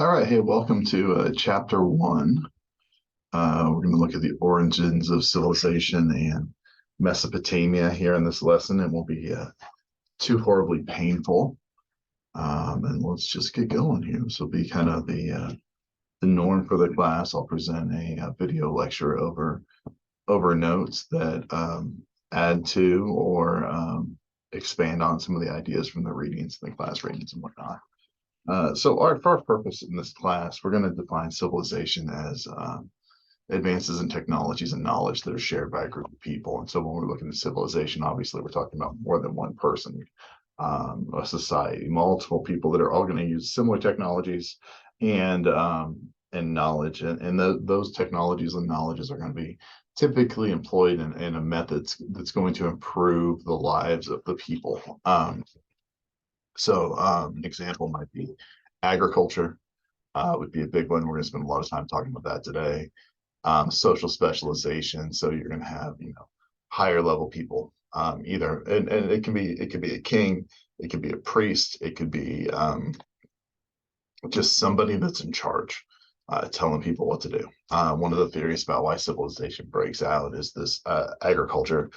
All right, hey, welcome to chapter one. We're going to look at the origins of civilization and Mesopotamia here in this lesson. It won't be too horribly painful. And let's just get going here. This will be kind of the norm for the class. I'll present a video lecture over notes that add to or expand on some of the ideas from the readings, the class readings and whatnot. For our purpose in this class, we're going to define civilization as advances in technologies and knowledge that are shared by a group of people. And so when we're looking at civilization, obviously we're talking about more than one person, a society, multiple people that are all going to use similar technologies and knowledge. And those technologies and knowledges are going to be typically employed in a method that's going to improve the lives of the people. An example might be agriculture, would be a big one. We're going to spend a lot of time talking about that today. Social specialization. So you're going to have, higher level people, either, and it can be a king, it could be a priest, it could be just somebody that's in charge, telling people what to do. One of the theories about why civilization breaks out is this agriculture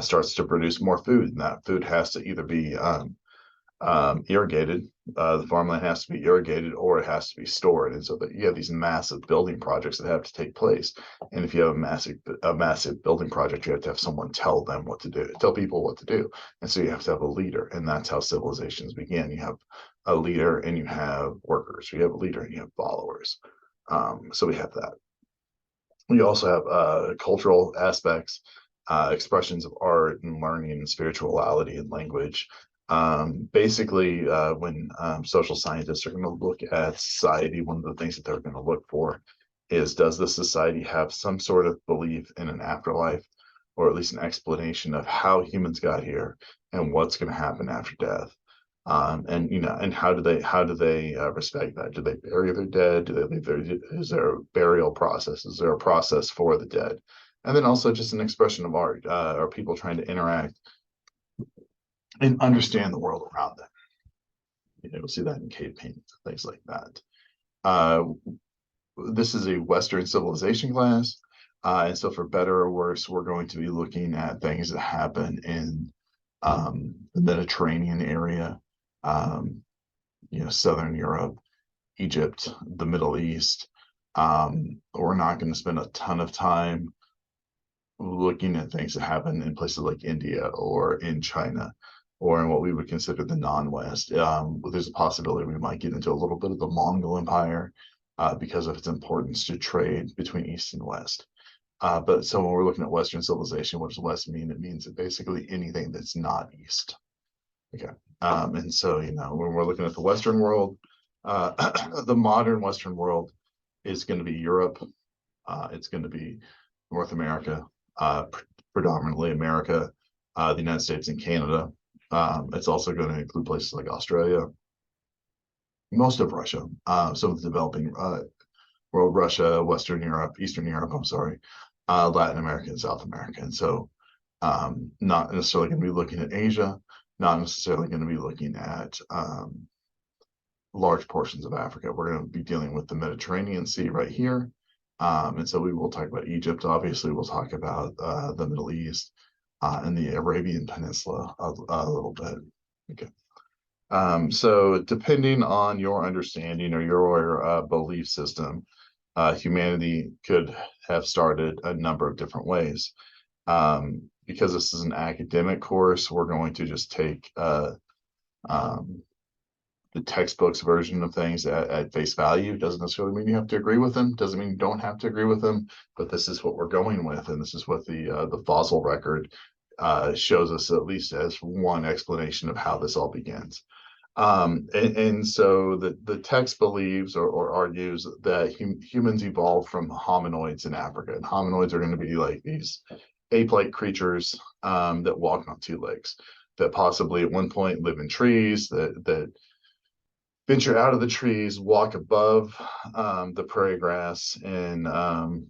starts to produce more food, and that food has to either be irrigated. The farmland has to be irrigated, or it has to be stored. And so that you have these massive building projects that have to take place. And if you have a massive building project, you have to have someone tell them what to do, tell people what to do. And so you have to have a leader, and that's how civilizations begin. You have a leader and you have workers. You have a leader and you have followers. So we have that. We also have cultural aspects, expressions of art and learning and spirituality and language. Basically, when social scientists are going to look at society, one of the things that they're going to look for is, does the society have some sort of belief in an afterlife, or at least an explanation of how humans got here and what's going to happen after death? And how do they respect that? Do they bury their dead? Do they leave their? Is there a burial process? Is there a process for the dead? And then also just an expression of art. Are people trying to interact and understand the world around them? We'll see that in cave paintings, things like that. This is a Western civilization class. And so for better or worse, we're going to be looking at things that happen in the Mediterranean area, Southern Europe, Egypt, the Middle East. We're not going to spend a ton of time looking at things that happen in places like India or in China, or in what we would consider the non-West. There's a possibility we might get into a little bit of the Mongol Empire because of its importance to trade between East and West. But so when we're looking at Western civilization, what does West mean? It means basically anything that's not East. Okay. And so, when we're looking at the Western world, the modern Western world is going to be Europe. It's going to be North America, predominantly America, the United States and Canada. It's also going to include places like Australia, most of Russia, some of the developing world, Russia, Western Europe, Eastern Europe, I'm sorry, Latin America and South America. And so not necessarily going to be looking at Asia, not necessarily going to be looking at large portions of Africa. We're going to be dealing with the Mediterranean Sea right here. And so we will talk about Egypt. Obviously, we'll talk about the Middle East and the Arabian Peninsula a little bit. Okay. So depending on your understanding or your belief system, humanity could have started a number of different ways. Because this is an academic course, we're going to just take the textbook's version of things at face value. Doesn't necessarily mean you have to agree with them. Doesn't mean you don't have to agree with them. But this is what we're going with, and this is what the fossil record shows us, at least as one explanation of how this all begins. And so the text believes or argues that humans evolved from hominoids in Africa, and hominoids are going to be like these ape-like creatures that walk on two legs, that possibly at one point live in trees, that venture out of the trees, walk above the prairie grass and the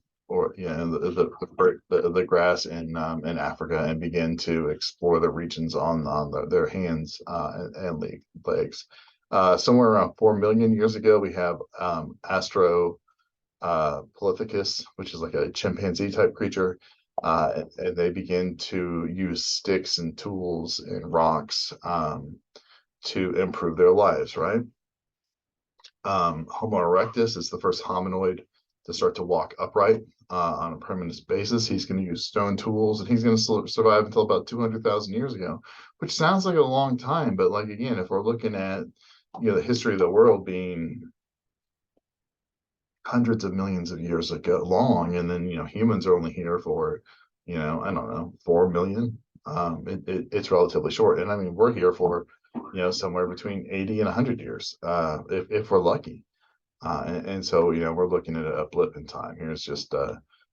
grass in Africa, and begin to explore the regions on their hands and legs. Somewhere around 4 million years ago, we have Australopithecus, which is like a chimpanzee type creature. And they begin to use sticks and tools and rocks to improve their lives, right? Homo erectus is the first hominoid to start to walk upright on a permanent basis. He's going to use stone tools, and he's going to survive until about 200,000 years ago, which sounds like a long time. But like again, if we're looking at the history of the world being hundreds of millions of years ago long, and then humans are only here for I don't know, 4 million. It's relatively short, and I mean we're here for somewhere between 80 and 100 years if we're lucky. And so we're looking at a blip in time. Here's just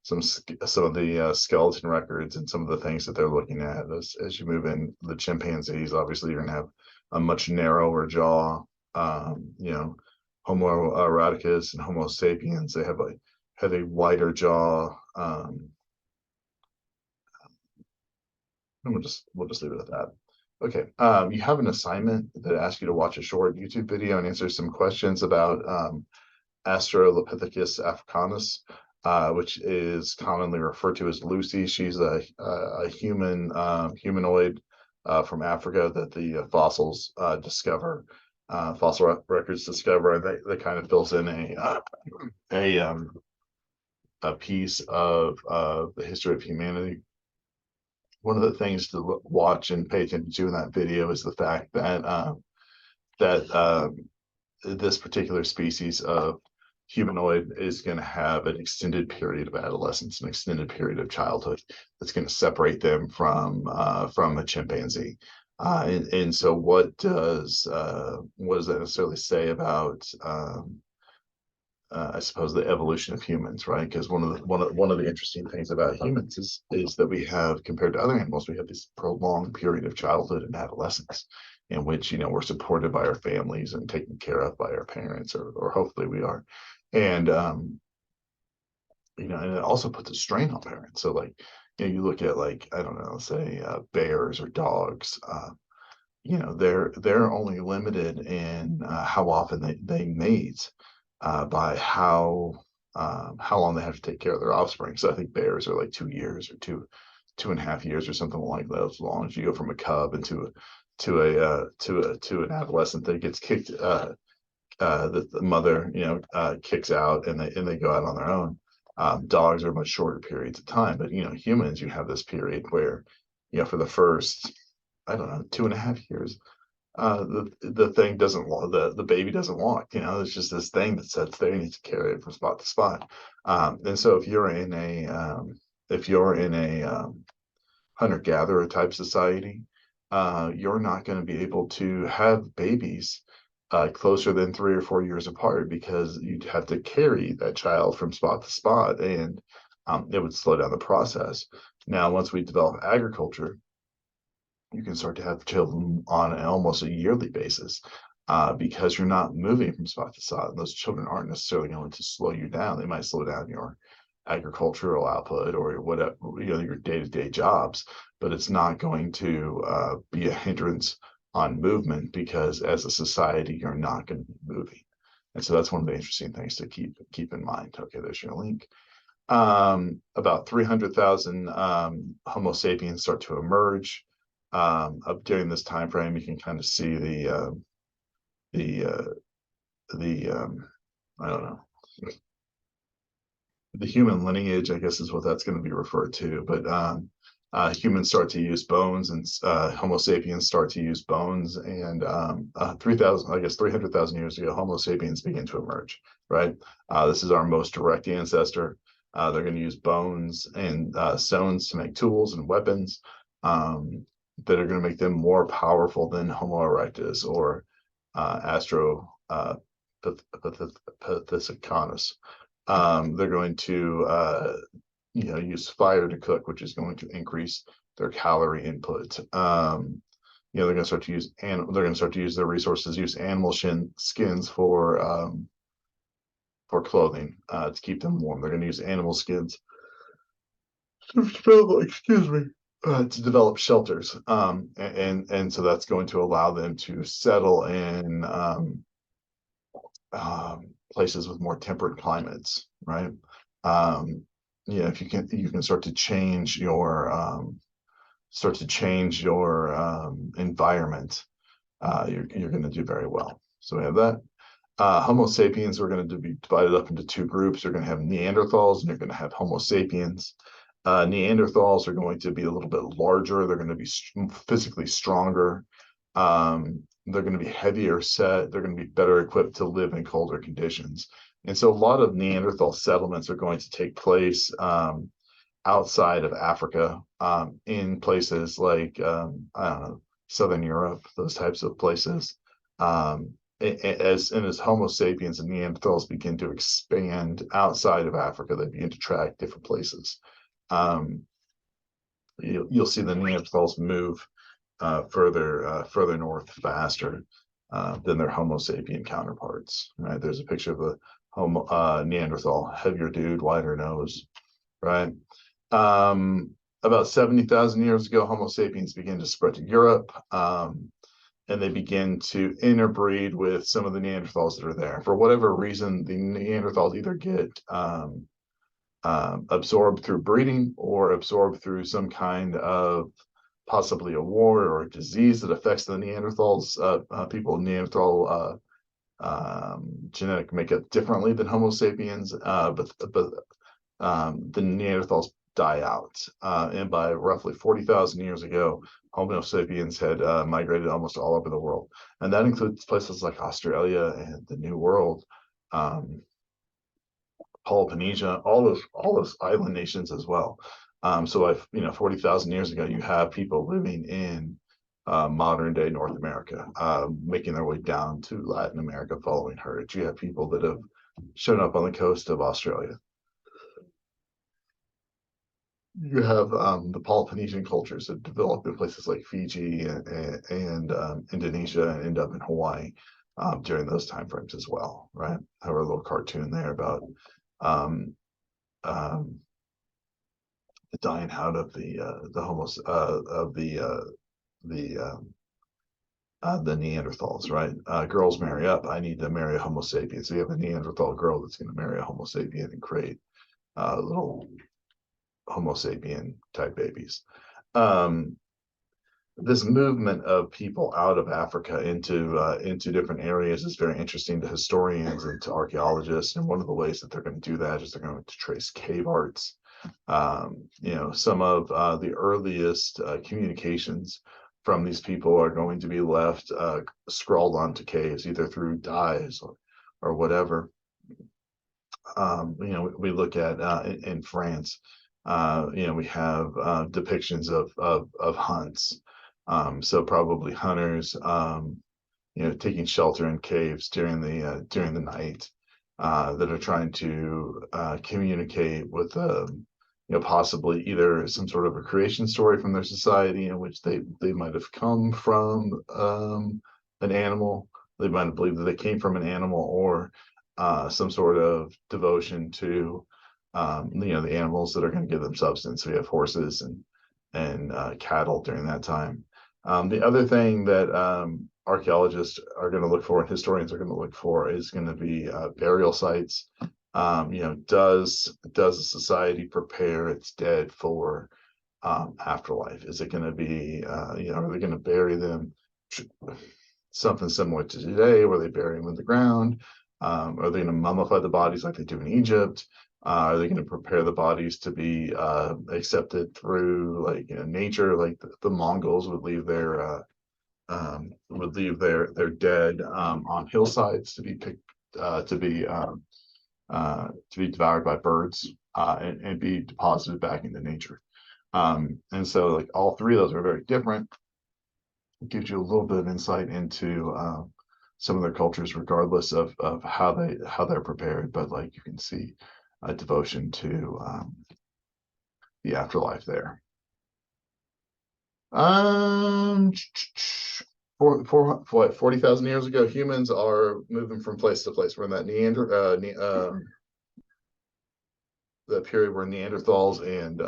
some of the skeleton records and some of the things that they're looking at as you move in. The chimpanzees, obviously you're going to have a much narrower jaw. Homo erectus and Homo sapiens, they have a wider jaw. And we'll just leave it at that. Okay, you have an assignment that asks you to watch a short YouTube video and answer some questions about Australopithecus africanus, which is commonly referred to as Lucy. She's a humanoid from Africa that the fossils discover. Fossil records discover, and they kind of fills in a piece of the history of humanity. One of the things to watch and pay attention to in that video is the fact that this particular species of humanoid is going to have an extended period of adolescence, an extended period of childhood that's going to separate them from a chimpanzee. And so what does that necessarily say about I suppose the evolution of humans, right? Because one of the interesting things about humans is that we have, compared to other animals, we have this prolonged period of childhood and adolescence in which we're supported by our families and taken care of by our parents, or hopefully we are. And and it also puts a strain on parents. So like you look at, like, I don't know, say bears or dogs. They're only limited in how often they mate by how long they have to take care of their offspring. So I think bears are like 2 years or 2.5 years or something like that. As long as you go from a cub into to an adolescent that gets kicked, the mother kicks out, and they go out on their own. Dogs are much shorter periods of time, but humans, you have this period where for the first, I don't know, 2.5 years, the thing doesn't walk, the baby doesn't walk. It's just this thing that sits there. You need to carry it from spot to spot. And so if you're in a hunter-gatherer type society, you're not going to be able to have babies closer than 3 or 4 years apart, because you'd have to carry that child from spot to spot, and it would slow down the process. Now, once we develop agriculture, you can start to have children on almost a yearly basis because you're not moving from spot to spot. And those children aren't necessarily going to slow you down. They might slow down your agricultural output or whatever, your day-to-day jobs, but it's not going to be a hindrance on movement, because as a society, you're not going to be moving. And so that's one of the interesting things to keep in mind. Okay, there's your link. About 300,000 Homo sapiens start to emerge. During this time frame, you can kind of see the I don't know, the human lineage, I guess, is what that's going to be referred to. But humans start to use bones, and Homo sapiens start to use bones, and 300,000 years ago, Homo sapiens begin to emerge. Right, this is our most direct ancestor. They're going to use bones and stones to make tools and weapons that are going to make them more powerful than Homo erectus or Australopithecus. They're going to use fire to cook, which is going to increase their calorie input. They're going to start to use their resources, use animal skins for clothing to keep them warm. They're going to use animal skins. Excuse me. to develop shelters, and so that's going to allow them to settle in places with more temperate climates, right? Um, if you can start to change your environment, you're going to do very well. So we have that. Homo sapiens are going to be divided up into two groups. You're going to have Neanderthals and you're going to have Homo sapiens. Neanderthals are going to be a little bit larger. They're going to be physically stronger. They're going to be heavier set. They're going to be better equipped to live in colder conditions. And so a lot of Neanderthal settlements are going to take place outside of Africa, in places like, I don't know, Southern Europe, those types of places. As Homo sapiens and Neanderthals begin to expand outside of Africa, they begin to track different places. Um, you'll see the Neanderthals move further north faster than their Homo sapien counterparts. Right? There's a picture of a Neanderthal, heavier dude, wider nose. Right? About 70,000 years ago, Homo sapiens began to spread to Europe. And they begin to interbreed with some of the Neanderthals that are there. For whatever reason, the Neanderthals either get absorbed through breeding or absorbed through some kind of possibly a war or a disease that affects the Neanderthals, people with Neanderthal genetic makeup differently than Homo sapiens, but the Neanderthals die out. And by roughly 40,000 years ago, Homo sapiens had migrated almost all over the world. And that includes places like Australia and the New World, Polynesia, all those island nations as well. So 40,000 years ago, you have people living in modern day North America, making their way down to Latin America following herds. You have people that have shown up on the coast of Australia. You have the Polynesian cultures that develop in places like Fiji and Indonesia and end up in Hawaii during those time frames as well, right? I have a little cartoon there about um, the dying out of the homos of the Neanderthals, right? Girls marry up. I need to marry a Homo sapien. So you have a Neanderthal girl that's going to marry a Homo sapien and create little Homo sapien type babies. This movement of people out of Africa into different areas is very interesting to historians and to archaeologists. And one of the ways that they're going to do that is they're going to trace cave arts. Some of the earliest communications from these people are going to be left scrawled onto caves, either through dyes or whatever. We look at in France. We have depictions of hunts. So probably hunters, taking shelter in caves during the night, that are trying to communicate with, possibly either some sort of a creation story from their society in which they might have come from an animal. They might have believed that they came from an animal, or some sort of devotion to the animals that are going to give them substance. So we have horses and cattle during that time. The other thing that archaeologists are going to look for and historians are going to look for is going to be burial sites. Does a society prepare its dead for afterlife? Is it going to be, are they going to bury them something similar to today, where they bury them in the ground? Are they going to mummify the bodies like they do in Egypt? Are they going to prepare the bodies to be accepted through nature, like the Mongols would leave their dead on hillsides to be picked to be devoured by birds and be deposited back into nature. And so all three of those are very different. It gives you a little bit of insight into some of their cultures, regardless of how they're prepared. But you can see a devotion to the afterlife there. For 40,000 years ago, humans are moving from place to place. We're in that the period where Neanderthals and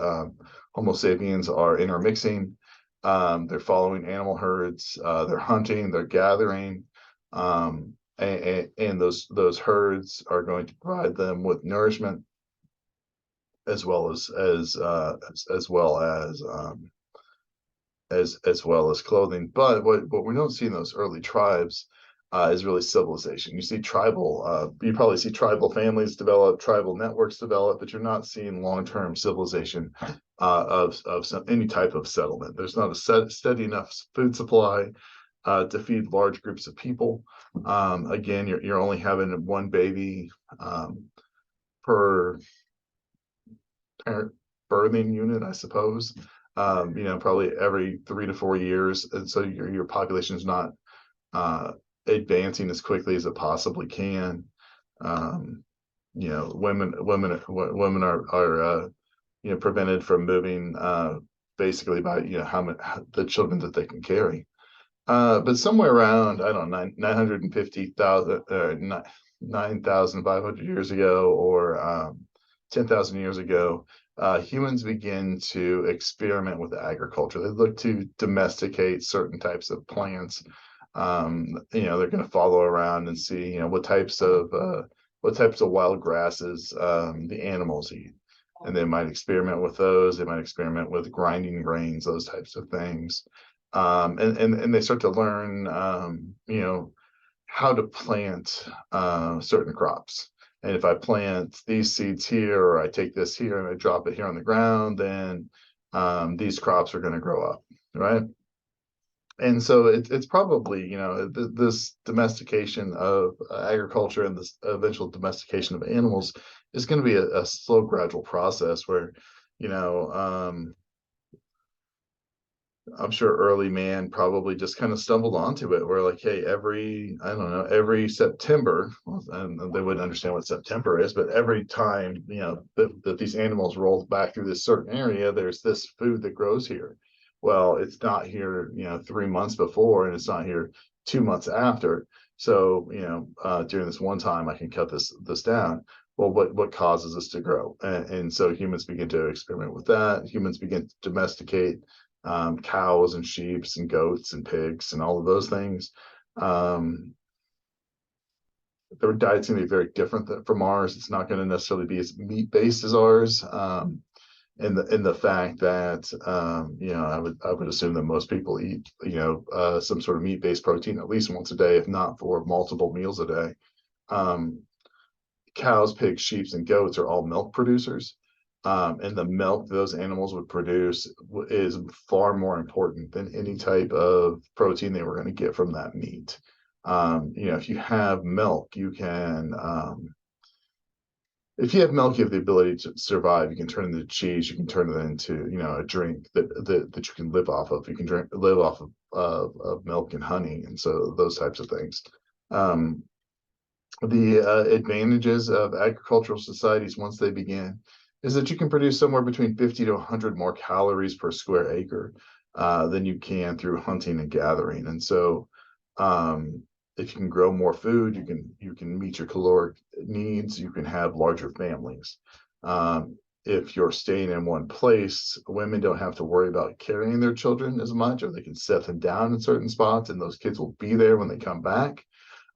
Homo sapiens are intermixing. They're following animal herds. They're hunting. They're gathering, and those herds are going to provide them with nourishment as well as well as well as clothing. But what we don't see in those early tribes is really civilization. You see you probably see tribal families develop, tribal networks develop, but you're not seeing long-term civilization of any type of settlement. There's not a steady enough food supply to feed large groups of people. Again, you're only having one baby per parent birthing unit, I suppose. Probably every 3 to 4 years, and so your population is not advancing as quickly as it possibly can. Women are prevented from moving basically by the children that they can carry. But somewhere around, I don't know, 950,000 9,500 years ago, or 10,000 years ago, humans begin to experiment with agriculture. They look to domesticate certain types of plants. They're going to follow around and see, what types of wild grasses the animals eat, and they might experiment with those. They might experiment with grinding grains, those types of things, and they start to learn, how to plant certain crops. And if I plant these seeds here, or I take this here and I drop it here on the ground, then these crops are going to grow up, right? And so it's probably, this domestication of agriculture and this eventual domestication of animals is going to be a slow, gradual process where, I'm sure early man probably just kind of stumbled onto it. Where like, hey, every September, and they wouldn't understand what September is, but every time, that these animals roll back through this certain area, there's this food that grows here. Well, it's not here, 3 months before, and it's not here 2 months after. So, during this one time, I can cut this down. Well, what causes this to grow? And so humans begin to experiment with that. Humans begin to domesticate cows and sheep and goats and pigs and all of those things. Their diet's going to be very different from ours. It's not going to necessarily be as meat based as ours. In the fact that I would assume that most people eat some sort of meat based protein at least once a day, if not for multiple meals a day. Cows, pigs, sheep, and goats are all milk producers. And the milk those animals would produce is far more important than any type of protein they were going to get from that meat. If you have milk, you have the ability to survive. You can turn it into cheese. You can turn it into, a drink that you can live off of. You can live off of milk and honey, and so those types of things. The advantages of agricultural societies once they begin is that you can produce somewhere between 50 to 100 more calories per square acre than you can through hunting and gathering. And so if you can grow more food, you can meet your caloric needs, you can have larger families. If you're staying in one place, women don't have to worry about carrying their children as much, or they can set them down in certain spots, and those kids will be there when they come back.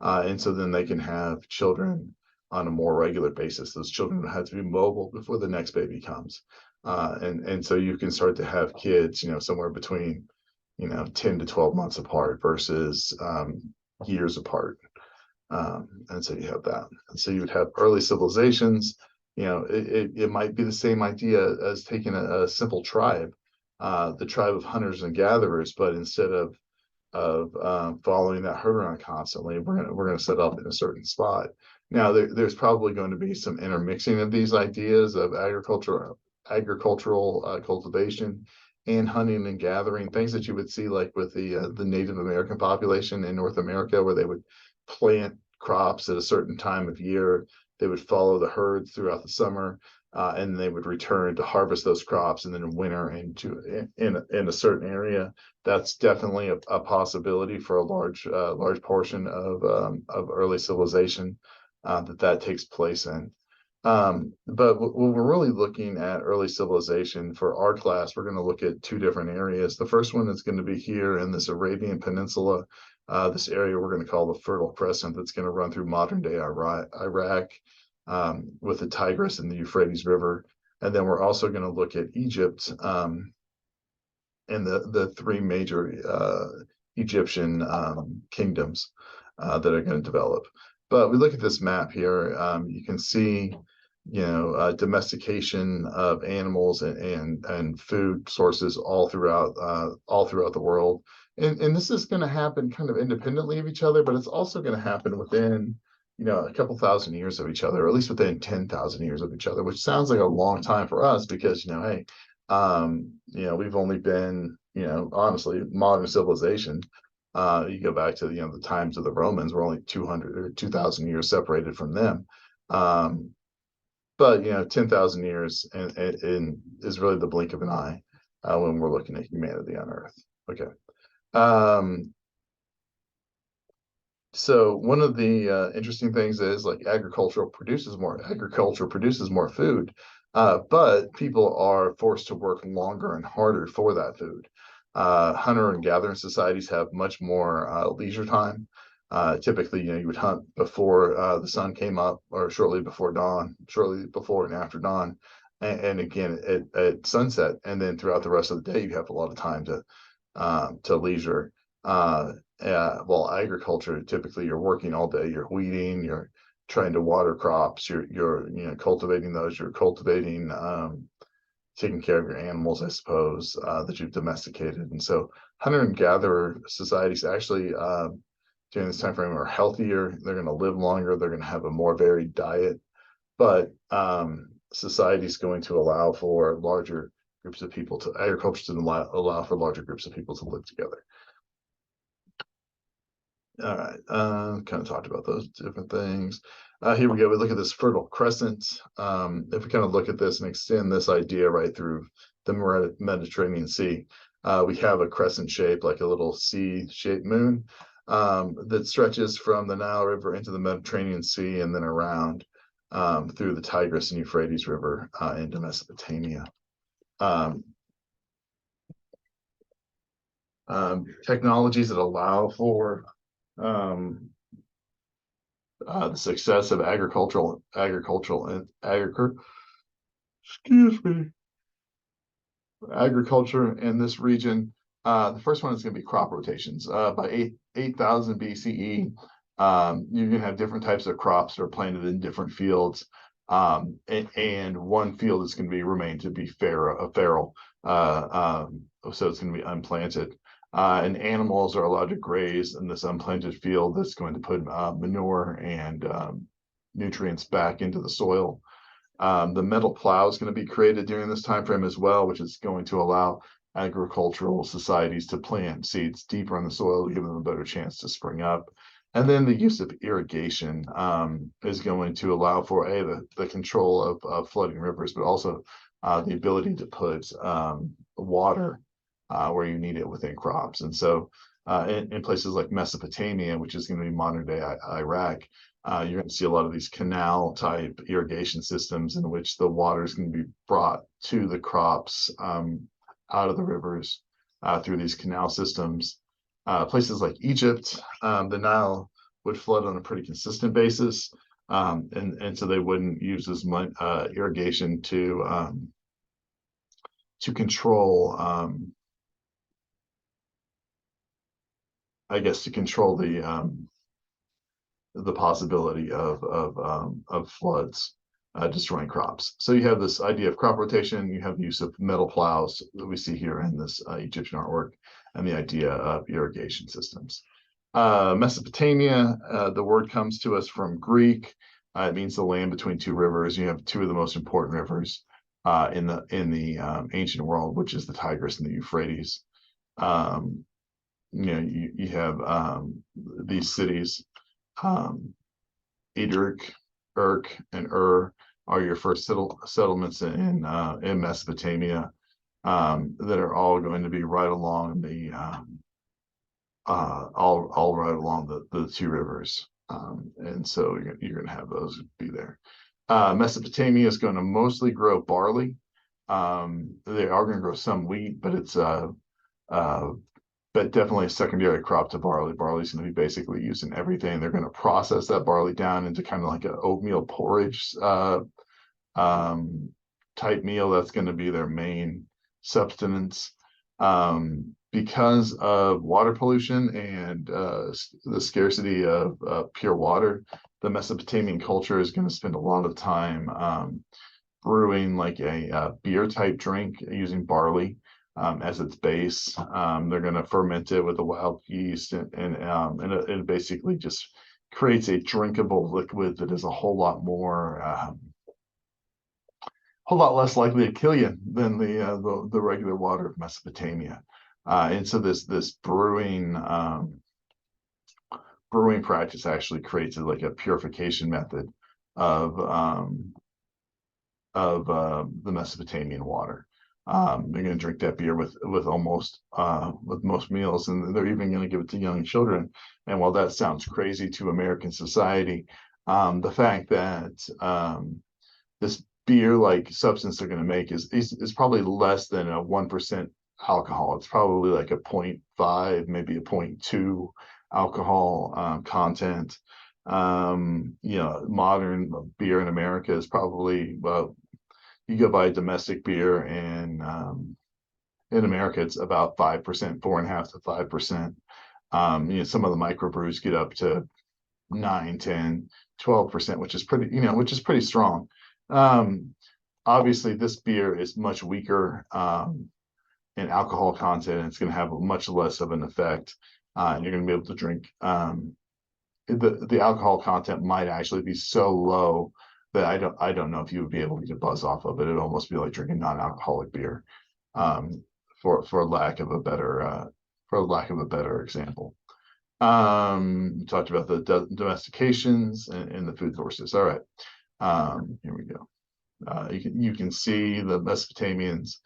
And so then they can have children on a more regular basis. Those children have to be mobile before the next baby comes. And so you can start to have kids, somewhere between, 10 to 12 months apart versus years apart. And so you have that. And so you would have early civilizations. It might be the same idea as taking a simple tribe, the tribe of hunters and gatherers, but instead of following that herd around constantly, we're gonna set up in a certain spot. Now there's probably going to be some intermixing of these ideas of agricultural cultivation and hunting and gathering, things that you would see like with the Native American population in North America, where they would plant crops at a certain time of year. They would follow the herds throughout the summer, and they would return to harvest those crops, and then in winter in a certain area. That's definitely a possibility for a large portion of early civilization that takes place in. But when we're really looking at early civilization for our class, we're going to look at two different areas. The first one is going to be here in this Arabian Peninsula, this area we're going to call the Fertile Crescent, that's going to run through modern day Iraq, with the Tigris and the Euphrates River. And then we're also going to look at Egypt, and the three major Egyptian kingdoms that are going to develop. But we look at this map here, you can see, domestication of animals and food sources all throughout the world. And this is going to happen kind of independently of each other, but it's also going to happen within, a couple thousand years of each other, or at least within 10,000 years of each other, which sounds like a long time for us because, hey, we've only been, honestly, modern civilization. You go back to, the times of the Romans, we're only 200 or 2,000 years separated from them. But 10,000 years and is really the blink of an eye when we're looking at humanity on Earth. Okay. So one of the interesting things is like agriculture produces more food, but people are forced to work longer and harder for that food. Hunter and gathering societies have much more leisure time. Typically, you would hunt before the sun came up, or shortly before dawn, shortly before and after dawn, and again at sunset, and then throughout the rest of the day, you have a lot of time to leisure. Well, agriculture, typically you're working all day, you're weeding, you're trying to water crops, you're cultivating those, you're cultivating, taking care of your animals, I suppose, that you've domesticated. And so hunter and gatherer societies actually, during this time frame, are healthier, they're going to live longer, they're going to have a more varied diet, but society is going to allow for larger groups of people to agriculture to allow for larger groups of people to live together. All right, kind of talked about those different things. Here we go. We look at this Fertile Crescent. If we kind of look at this and extend this idea right through the Mediterranean Sea, we have a crescent shape, like a little C-shaped moon, that stretches from the Nile River into the Mediterranean Sea and then around through the Tigris and Euphrates River into Mesopotamia. Technologies that allow for the success of agriculture in this region. The first one is going to be crop rotations. By 8,000 BCE, you're going to have different types of crops that are planted in different fields, and one field is going to remain to be feral, so it's going to be unplanted. And animals are allowed to graze in this unplanted field that's going to put manure and nutrients back into the soil. The metal plow is going to be created during this time frame as well, which is going to allow agricultural societies to plant seeds deeper in the soil to give them a better chance to spring up. And then the use of irrigation is going to allow for the control of flooding rivers, but also the ability to put water where you need it within crops. And so in places like Mesopotamia, which is going to be modern day Iraq, you're going to see a lot of these canal type irrigation systems in which the water is going to be brought to the crops out of the rivers through these canal systems. Places like Egypt, the Nile would flood on a pretty consistent basis, and so they wouldn't use as much irrigation to control, I guess, to control the possibility of floods destroying crops. So you have this idea of crop rotation, you have the use of metal plows that we see here in this Egyptian artwork, and the idea of irrigation systems. Mesopotamia, the word comes to us from Greek. It means the land between two rivers. You have two of the most important rivers in the ancient world, which is the Tigris and the Euphrates. You have these cities, Edric, Urk, and Ur are your first settlements in Mesopotamia, that are all going to be right along the all right along the two rivers, and so you're going to have those be there. Mesopotamia is going to mostly grow barley. They are going to grow some wheat, but it's uh, but definitely a secondary crop to barley. Barley is going to be basically used in everything. They're going to process that barley down into kind of like an oatmeal porridge um, type meal. That's going to be their main substance. Because of water pollution and the scarcity of pure water, the Mesopotamian culture is going to spend a lot of time brewing like a beer type drink using barley as its base. They're going to ferment it with a wild yeast, and it basically just creates a drinkable liquid that is a whole lot less likely to kill you than the regular water of Mesopotamia. And so this brewing practice actually creates like a purification method of the Mesopotamian water. They're going to drink that beer with most meals, and they're even going to give it to young children. And while that sounds crazy to American society, the fact that this beer-like substance they're going to make is probably less than a 1% alcohol. It's probably like a 0.5, maybe a 0.2 alcohol content. Modern beer in America is probably, well, you go buy domestic beer, and in America it's about 5%, 4.5 to 5%. Some of the microbrews get up to 9, 10, 12%, which is pretty strong. Obviously, this beer is much weaker in alcohol content, and it's going to have much less of an effect. And you're going to be able to drink. The alcohol content might actually be so low that I don't know if you would be able to get buzz off of it. It'd almost be like drinking non-alcoholic beer, for lack of a better example. We talked about the domestications and the food sources. All right, here we go. You can see the Mesopotamians.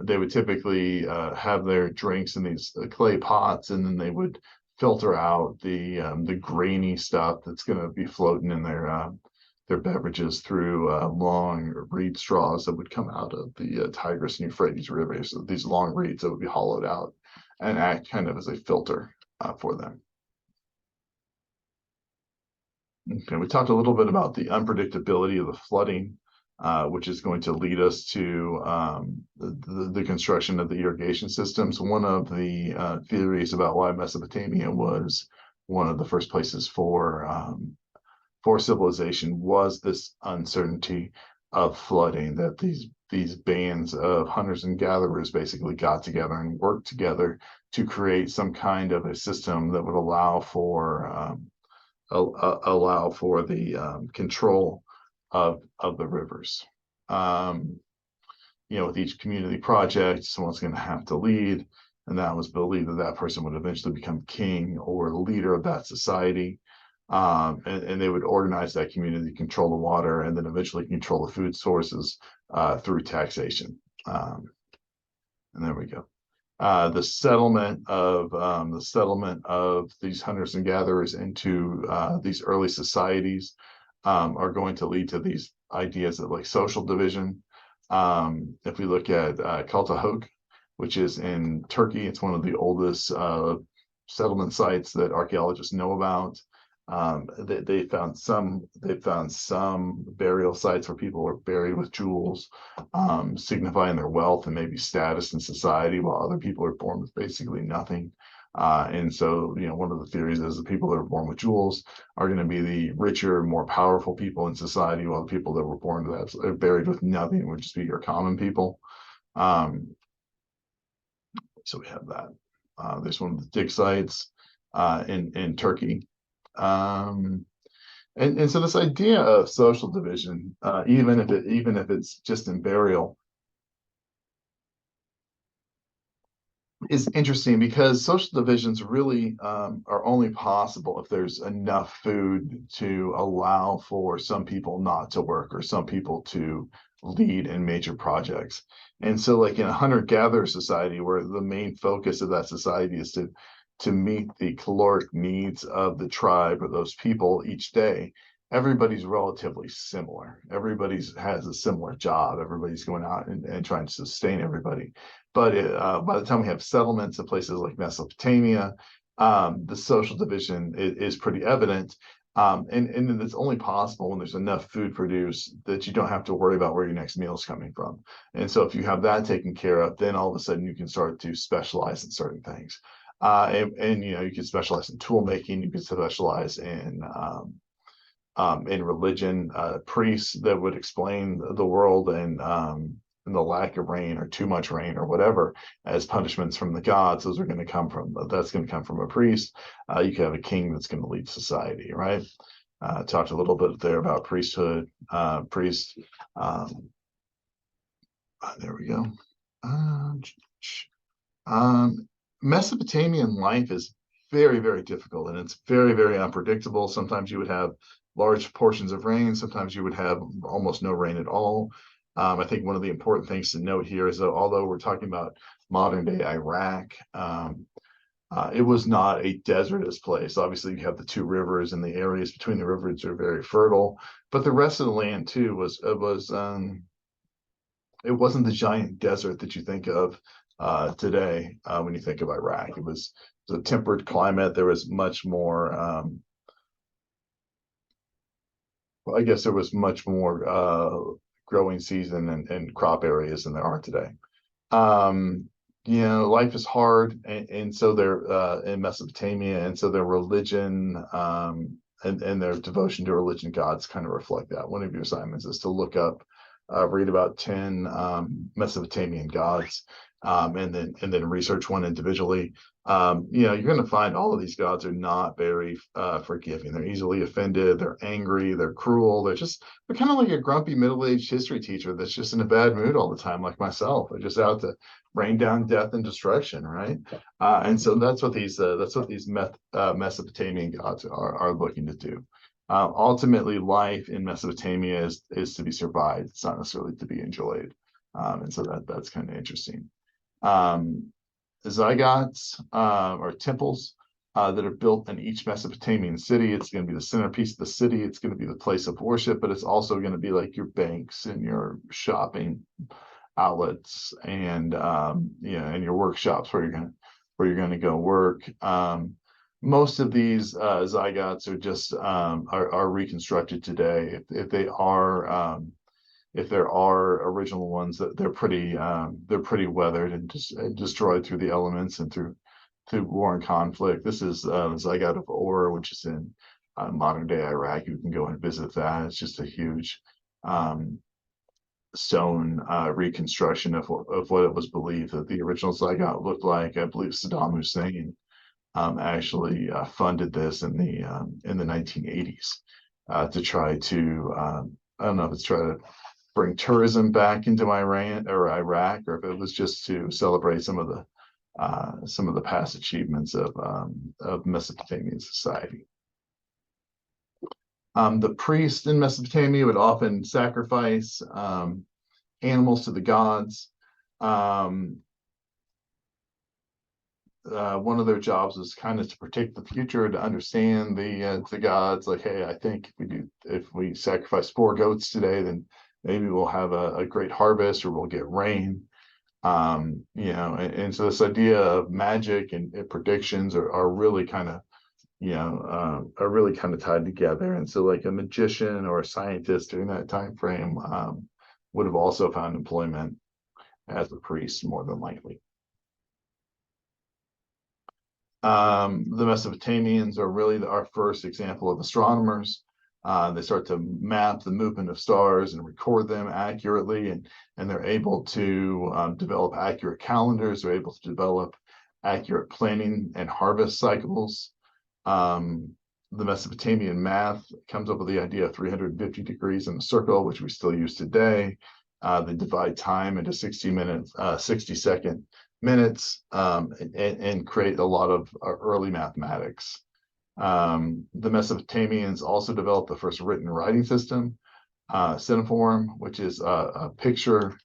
They would typically have their drinks in these clay pots, and then they would filter out the grainy stuff that's going to be floating in their beverages through long reed straws that would come out of the Tigris and Euphrates rivers. So these long reeds that would be hollowed out and act kind of as a filter for them. Okay, we talked a little bit about the unpredictability of the flooding, which is going to lead us to the construction of the irrigation systems. One of the theories about why Mesopotamia was one of the first places for civilization was this uncertainty of flooding, that these bands of hunters and gatherers basically got together and worked together to create some kind of a system that would allow for the control of the rivers. With each community project, someone's going to have to lead, and that was believed that person would eventually become king or the leader of that society. And they would organize that community, control the water, and then eventually control the food sources through taxation. And there we go. The settlement of these hunters and gatherers into these early societies are going to lead to these ideas of like social division. If we look at Kaltahok, which is in Turkey, it's one of the oldest settlement sites that archaeologists know about. They found some burial sites where people were buried with jewels, signifying their wealth and maybe status in society, while other people are born with basically nothing. And so, one of the theories is the people that are born with jewels are going to be the richer, more powerful people in society, while the people that were born to that are buried with nothing would just be your common people. So we have that. There's one of the dig sites in Turkey. And so this idea of social division, even if it's just in burial, is interesting, because social divisions really are only possible if there's enough food to allow for some people not to work or some people to lead in major projects. And so, like in a hunter-gatherer society, where the main focus of that society is to meet the caloric needs of the tribe or those people each day, everybody's relatively similar. Everybody's has a similar job. Everybody's going out and trying to sustain everybody. But by the time we have settlements in places like Mesopotamia, the social division is pretty evident. And then it's only possible when there's enough food produced that you don't have to worry about where your next meal is coming from. And so if you have that taken care of, then all of a sudden you can start to specialize in certain things. And you can specialize in tool making, you can specialize in religion, priests that would explain the world and the lack of rain or too much rain or whatever as punishments from the gods. Those are going to come from that's going to come from a priest. You can have a king that's going to lead society, right? Talked a little bit there about priesthood, priest. There we go. Mesopotamian life is very, very difficult, and it's very, very unpredictable. Sometimes you would have large portions of rain. Sometimes you would have almost no rain at all. I think one of the important things to note here is that although we're talking about modern day Iraq, it was not a desertous place. Obviously, you have the two rivers, and the areas between the rivers are very fertile. But the rest of the land too it wasn't the giant desert that you think of today when you think of Iraq. It was a temperate climate. There was much more. I guess there was much more growing season and crop areas than there are today. Life is hard, and so they're in Mesopotamia, and so their religion and their devotion to religion gods kind of reflect that. One of your assignments is to look up, read about 10 Mesopotamian gods, and then research one individually. You're going to find all of these gods are not very forgiving. They're easily offended. They're angry. They're cruel. They're kind of like a grumpy middle-aged history teacher that's just in a bad mood all the time, like myself. They're just out to rain down death and destruction, right? And so that's what these Mesopotamian gods are looking to do. Ultimately, life in Mesopotamia is to be survived. It's not necessarily to be enjoyed. And so that's kind of interesting. Zygotes or temples that are built in each Mesopotamian city. It's going to be the centerpiece of the city. It's going to be the place of worship, but it's also going to be like your banks and your shopping outlets and and your workshops where you're going to go work. Most of these zygotes are just are reconstructed today. If there are original ones, that they're pretty weathered and just destroyed through the elements and through war and conflict. This is the zygote of Ur, which is in modern day Iraq. You can go and visit that. It's just a huge stone reconstruction of what it was believed that the original zygote looked like. I believe Saddam Hussein actually funded this in the 1980s to try to I don't know if it's try to bring tourism back into Iran or Iraq, or if it was just to celebrate some of the past achievements of Mesopotamian society. The priests in Mesopotamia would often sacrifice animals to the gods. One of their jobs was kind of to predict the future, to understand the gods. Like, hey, I think if we sacrifice 4 goats today, then maybe we'll have a great harvest or we'll get rain. And so this idea of magic and predictions are really kind of tied together. And so like a magician or a scientist during that time frame would have also found employment as a priest, more than likely. The Mesopotamians are really our first example of astronomers. They start to map the movement of stars and record them accurately, and they're able to develop accurate calendars. They're able to develop accurate planning and harvest cycles. The Mesopotamian math comes up with the idea of 350 degrees in a circle, which we still use today. They divide time into 60-second minutes and create a lot of early mathematics. The Mesopotamians also developed the first written writing system, cuneiform, which is a picture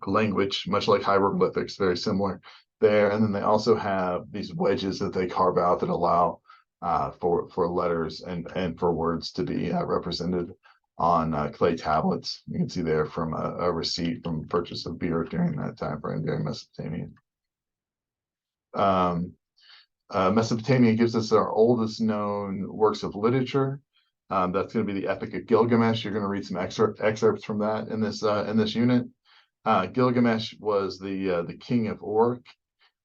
language, much like hieroglyphics, very similar there. And then they also have these wedges that they carve out that allow for letters and for words to be represented on clay tablets. You can see there from a receipt from purchase of beer during that time frame during Mesopotamia. Um, Mesopotamia gives us our oldest known works of literature. That's going to be the Epic of Gilgamesh. You're going to read some excerpts from that in this unit. Gilgamesh was the king of Uruk,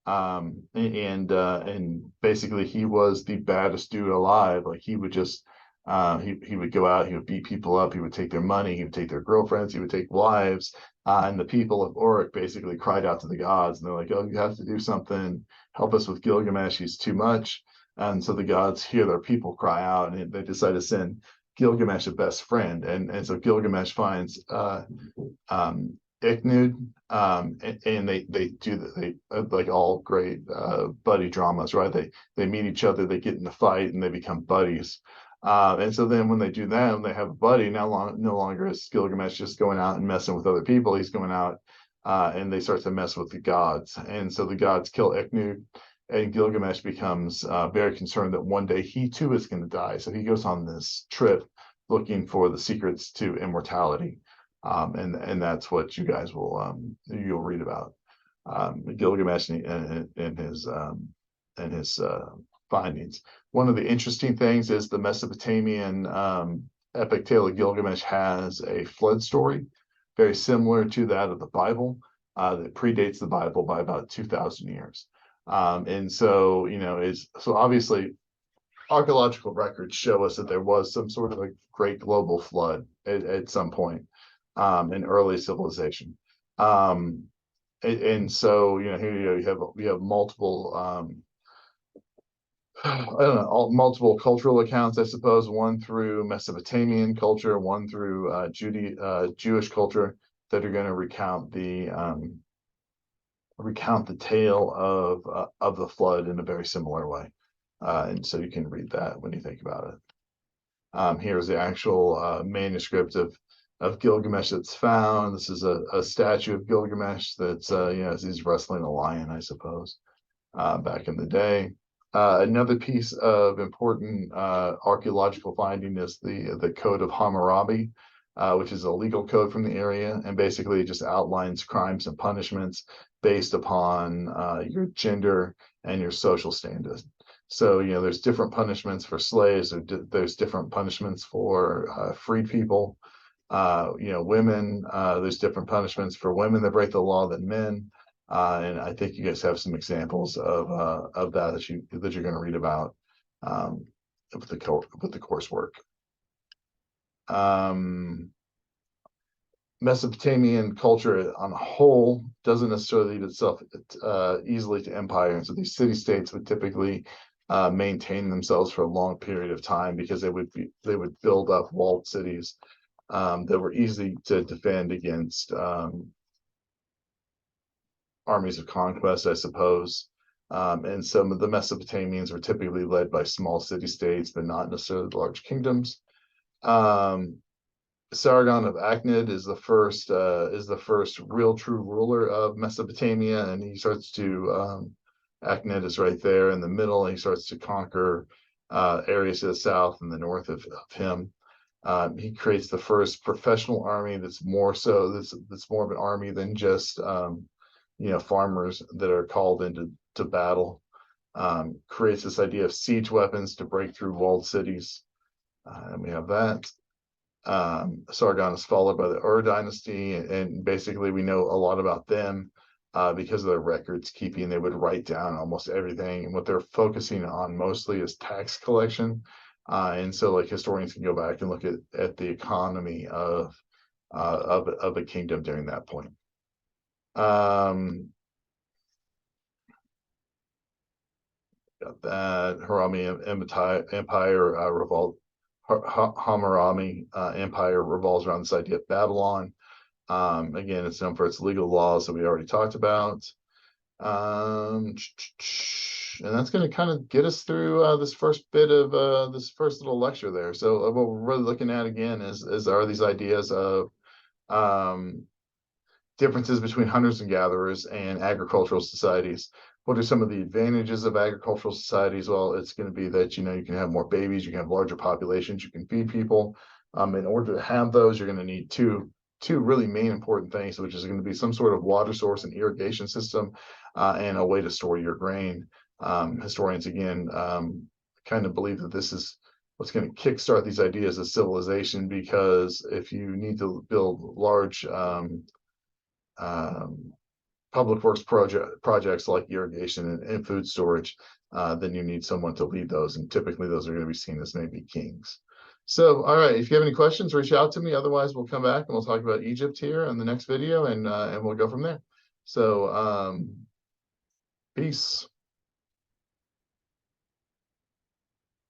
and basically he was the baddest dude alive. Like he would just he would go out, he would beat people up, he would take their money, he would take their girlfriends, he would take wives, and the people of Uruk basically cried out to the gods, and they're like, "Oh, you have to do something. Help us with Gilgamesh. He's too much." And so the gods hear their people cry out, and they decide to send Gilgamesh a best friend, and so Gilgamesh finds Ichnud, and they do they like all great buddy dramas, right? They meet each other, they get in a fight, and they become buddies. And so then when they do that, when they have a buddy, no longer is Gilgamesh just going out and messing with other people. He's going out and they start to mess with the gods. And so the gods kill Ichnud, and Gilgamesh becomes very concerned that one day he too is going to die. So he goes on this trip looking for the secrets to immortality. And that's what you guys you'll read about Gilgamesh and his findings. One of the interesting things is the Mesopotamian epic tale of Gilgamesh has a flood story, very similar to that of the Bible, that predates the Bible by about 2,000 years. And so, so obviously archaeological records show us that there was some sort of a great global flood at some point in early civilization. And so, here you have multiple I don't know, multiple cultural accounts, I suppose, one through Mesopotamian culture, one through Jewish culture, that are going to recount the tale of the flood in a very similar way. And so you can read that when you think about it. Here's the actual manuscript of Gilgamesh that's found. This is a statue of Gilgamesh that's he's wrestling a lion, I suppose, back in the day. Another piece of important archaeological finding is the Code of Hammurabi, which is a legal code from the area, and basically it just outlines crimes and punishments based upon your gender and your social status. So, there's different punishments for slaves, there's different punishments for freed people, women, there's different punishments for women that break the law than men. And I think you guys have some examples of that you're going to read about with the coursework. Mesopotamian culture on a whole doesn't necessarily lead itself easily to empire, and so these city-states would typically maintain themselves for a long period of time because they would build up walled cities that were easy to defend against armies of conquest, I suppose. And some of the Mesopotamians were typically led by small city-states, but not necessarily large kingdoms. Sargon of Akkad is the first real true ruler of Mesopotamia, and he starts to Akkad is right there in the middle, and he starts to conquer areas to the south and the north of him. He creates the first professional army that's more of an army than just farmers that are called into battle. Creates this idea of siege weapons to break through walled cities, and we have that. Sargon is followed by the Ur dynasty, and basically we know a lot about them because of their records keeping. They would write down almost everything, and what they're focusing on mostly is tax collection. And so, like, historians can go back and look at the economy of a kingdom during that point. Got that. Hammurabi Empire revolves around this idea of Babylon. Again, it's known for its legal laws that we already talked about. And that's going to kind of get us through this first bit of this first little lecture there. So what we're really looking at again are these ideas of differences between hunters and gatherers and agricultural societies. What are some of the advantages of agricultural societies? Well, it's going to be that, you can have more babies, you can have larger populations, you can feed people. In order to have those, you're going to need two really main important things, which is going to be some sort of water source and irrigation system, and a way to store your grain. Historians, again, kind of believe that this is what's going to kickstart these ideas of civilization, because if you need to build large public works projects like irrigation and food storage, then you need someone to lead those, and typically those are going to be seen as maybe kings. So, all right, if you have any questions, reach out to me. Otherwise, we'll come back and we'll talk about Egypt here in the next video, and we'll go from there. So, peace.